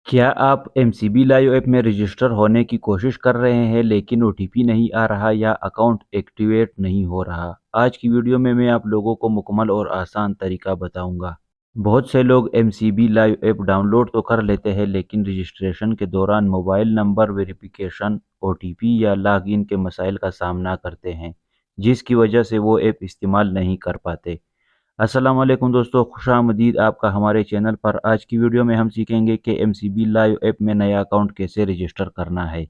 क्या आप MCB live app में रजिस्टर होने की कोशिश कर रहे हैं लेकिन ओटीपी नहीं आ रहा या अकाउंट एक्टिवेट नहीं हो रहा? आज की वीडियो में मैं आप लोगों को मुकम्मल और आसान तरीका बताऊंगा। बहुत से लोग एमसीबी लाइव ऐप डाउनलोड तो कर लेते हैं लेकिन रजिस्ट्रेशन के दौरान मोबाइल नंबर वेरिफिकेशन, ओटीपी या लॉगिन के मसाइल का सामना करते हैं, जिसकी वजह से वो ऐप इस्तेमाल नहीं कर पाते। अस्सलाम वालेकुम दोस्तों, खुशामदीद आपका हमारे चैनल पर। आज की वीडियो में हम सीखेंगे कि एमसीबी लाइव ऐप में नया अकाउंट कैसे रजिस्टर करना है,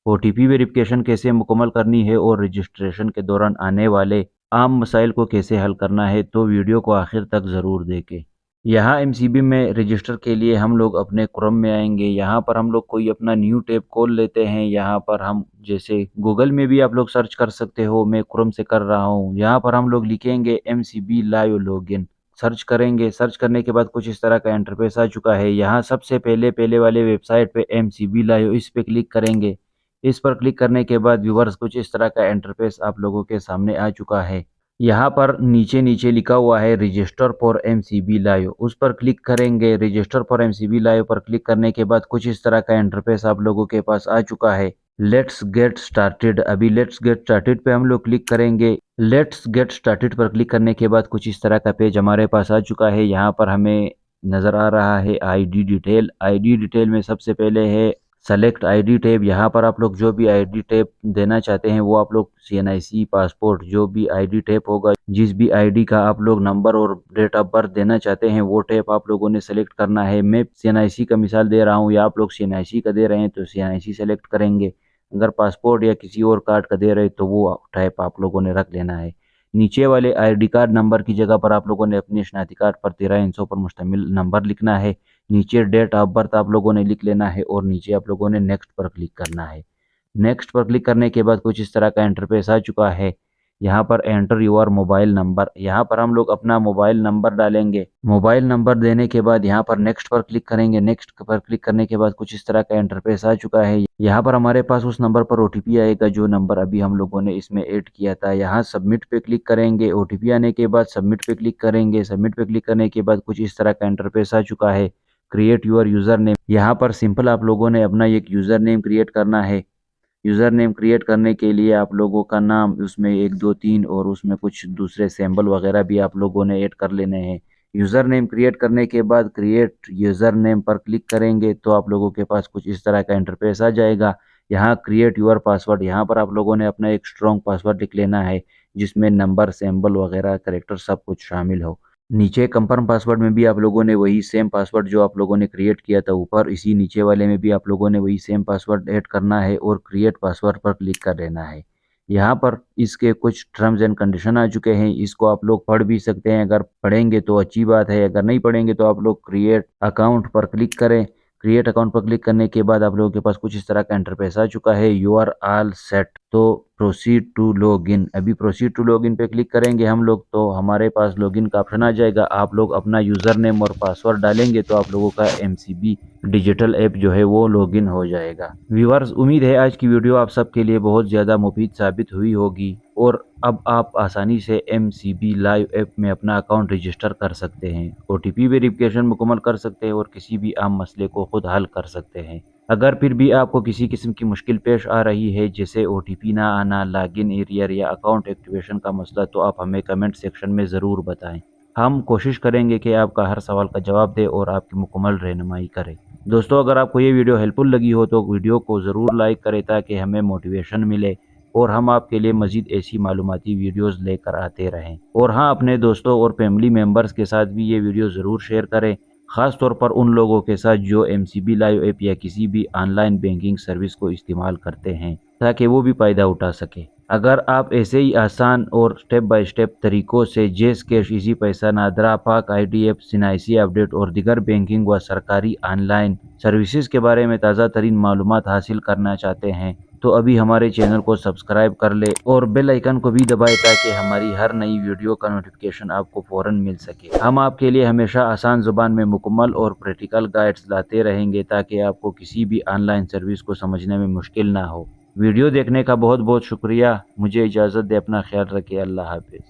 ओटीपी वेरिफिकेशन कैसे मुकम्मल करनी है और रजिस्ट्रेशन के दौरान आने वाले आम मसाइल को कैसे हल करना है। तो वीडियो को आखिर तक ज़रूर देखें। यहाँ एमसीबी में रजिस्टर के लिए हम लोग अपने क्रोम में आएंगे। यहाँ पर हम लोग कोई अपना न्यू टैब खोल लेते हैं। यहाँ पर हम जैसे गूगल में भी आप लोग सर्च कर सकते हो, मैं क्रोम से कर रहा हूँ। यहाँ पर हम लोग लिखेंगे एमसीबी लाइव लॉगिन, सर्च करेंगे। सर्च करने के बाद कुछ इस तरह का इंटरफेस आ चुका है। यहाँ सबसे पहले पहले वाले वेबसाइट पे एमसीबी लाइव, इस पे क्लिक करेंगे। इस पर क्लिक करने के बाद व्यूवर्स कुछ इस तरह का इंटरफेस आप लोगों के सामने आ चुका है। यहाँ पर नीचे नीचे लिखा हुआ है रजिस्टर फॉर एमसीबी लाइव, उस पर क्लिक करेंगे। रजिस्टर फॉर एमसीबी लाइव पर क्लिक करने के बाद कुछ इस तरह का इंटरफेस आप लोगों के पास आ चुका है। लेट्स गेट स्टार्टेड, अभी लेट्स गेट स्टार्टेड पे हम लोग क्लिक करेंगे। लेट्स गेट स्टार्टेड पर क्लिक करने के बाद कुछ इस तरह का पेज हमारे पास आ चुका है। यहाँ पर हमें नज़र आ रहा है आईडी डिटेल। आईडी डिटेल में सबसे पहले है सेलेक्ट आईडी टैब। यहाँ पर आप लोग जो भी आईडी टैब देना चाहते हैं वो आप लोग सीएनआईसी, पासपोर्ट, जो भी आईडी टैब होगा, जिस भी आईडी का आप लोग नंबर और डेट ऑफ बर्थ देना चाहते हैं वो टैब आप लोगों ने सेलेक्ट करना है। मैं सीएनआईसी का मिसाल दे रहा हूँ, या आप लोग सीएनआईसी का दे रहे हैं तो सीएनआईसी सेलेक्ट करेंगे। अगर पासपोर्ट या किसी और कार्ड का दे रहे हैं तो वो टाइप आप लोगों ने रख लेना है। नीचे वाले आईडी कार्ड नंबर की जगह पर आप लोगों ने अपनी शनाख्ती कार्ड पर 13 इंचों पर मुश्तमिल नंबर लिखना है। नीचे डेट ऑफ बर्थ आप लोगों ने लिख लेना है और नीचे आप लोगों ने नेक्स्ट पर क्लिक करना है। नेक्स्ट पर क्लिक करने के बाद कुछ इस तरह का इंटरफेस आ चुका है। यहाँ पर एंटर योर मोबाइल नंबर, यहाँ पर हम लोग अपना मोबाइल नंबर डालेंगे। मोबाइल नंबर देने के बाद यहाँ पर नेक्स्ट पर क्लिक करेंगे। नेक्स्ट पर क्लिक करने के बाद कुछ इस तरह का इंटरफेस आ चुका है। यहाँ पर हमारे पास उस नंबर पर ओटीपी आएगा जो नंबर अभी हम लोगों ने इसमें ऐड किया था। यहाँ सबमिट पे क्लिक करेंगे। ओटीपी आने के बाद सबमिट पे क्लिक करेंगे। सबमिट पे क्लिक करने के बाद कुछ इस तरह का इंटरफेस आ चुका है। क्रिएट यूर यूज़र नेम, यहाँ पर सिंपल आप लोगों ने अपना एक यूज़र नेम क्रिएट करना है। यूज़र नेम क्रिएट करने के लिए आप लोगों का नाम, उसमें 1 2 3 और उसमें कुछ दूसरे सिंबल वगैरह भी आप लोगों ने ऐड कर लेने हैं। यूज़र नेम क्रिएट करने के बाद क्रिएट यूज़र नेम पर क्लिक करेंगे तो आप लोगों के पास कुछ इस तरह का इंटरफेस आ जाएगा। यहाँ क्रिएट यूर पासवर्ड, यहाँ पर आप लोगों ने अपना एक स्ट्रॉन्ग पासवर्ड लिख लेना है जिसमें नंबर, सिंबल वगैरह, कैरेक्टर सब कुछ शामिल हो। नीचे कंफर्म पासवर्ड में भी आप लोगों ने वही सेम पासवर्ड जो आप लोगों ने क्रिएट किया था ऊपर, इसी नीचे वाले में भी आप लोगों ने वही सेम पासवर्ड ऐड करना है और क्रिएट पासवर्ड पर क्लिक कर देना है। यहाँ पर इसके कुछ टर्म्स एंड कंडीशन आ चुके हैं, इसको आप लोग पढ़ भी सकते हैं। अगर पढ़ेंगे तो अच्छी बात है, अगर नहीं पढ़ेंगे तो आप लोग क्रिएट अकाउंट पर क्लिक करें। क्रिएट अकाउंट पर क्लिक करने के बाद आप लोगों के पास कुछ इस तरह का इंटरफेस आ चुका है। यू आर ऑल सेट, तो प्रोसीड टू लॉगिन, अभी प्रोसीड टू लॉगिन पे क्लिक करेंगे हम लोग तो हमारे पास लॉगिन का ऑप्शन आ जाएगा। आप लोग अपना यूज़र नेम और पासवर्ड डालेंगे तो आप लोगों का एमसीबी डिजिटल ऐप जो है वो लॉगिन हो जाएगा। व्यूअर्स, उम्मीद है आज की वीडियो आप सबके लिए बहुत ज़्यादा मुफीद साबित हुई होगी और अब आप आसानी से एमसीबी लाइव ऐप में अपना अकाउंट रजिस्टर कर सकते हैं, ओटीपी वेरिफिकेशन मुकम्मल कर सकते हैं और किसी भी आम मसले को खुद हल कर सकते हैं। अगर फिर भी आपको किसी किस्म की मुश्किल पेश आ रही है जैसे ओटीपी ना आना, लॉगिन एरियर या अकाउंट एक्टिवेशन का मसला, तो आप हमें कमेंट सेक्शन में ज़रूर बताएं। हम कोशिश करेंगे कि आपका हर सवाल का जवाब दें और आपकी मुकम्मल रहनुमाई करें। दोस्तों, अगर आपको ये वीडियो हेल्पफुल लगी हो तो वीडियो को ज़रूर लाइक करें ताकि हमें मोटिवेशन मिले और हम आपके लिए मज़ीद ऐसी मालूमाती वीडियोस लेकर आते रहें। और हाँ, अपने दोस्तों और फैमिली मेम्बर्स के साथ भी ये वीडियो ज़रूर शेयर करें, ख़ास तौर पर उन लोगों के साथ जो एमसीबी लाइव ऐप या किसी भी ऑनलाइन बैंकिंग सर्विस को इस्तेमाल करते हैं ताकि वो भी फ़ायदा उठा सकें। अगर आप ऐसे ही आसान और स्टेप बाय स्टेप तरीक़ों से जैज़ कैश, इजी पैसा, नादरा, पाक आईडीएफ, सीएनआईसी अपडेट और दीगर बैंकिंग व सरकारी ऑनलाइन सर्विसेज के बारे में ताज़ा तरीन मालूमात हासिल करना चाहते हैं तो अभी हमारे चैनल को सब्सक्राइब कर ले और बेल आइकन को भी दबाएं ताकि हमारी हर नई वीडियो का नोटिफिकेशन आपको फ़ौरन मिल सके। हम आपके लिए हमेशा आसान ज़ुबान में मुकम्मल और प्रैक्टिकल गाइड्स लाते रहेंगे ताकि आपको किसी भी ऑनलाइन सर्विस को समझने में मुश्किल ना हो। वीडियो देखने का बहुत बहुत शुक्रिया। मुझे इजाज़त दे, अपना ख्याल रखिए। अल्लाह हाफ़िज़।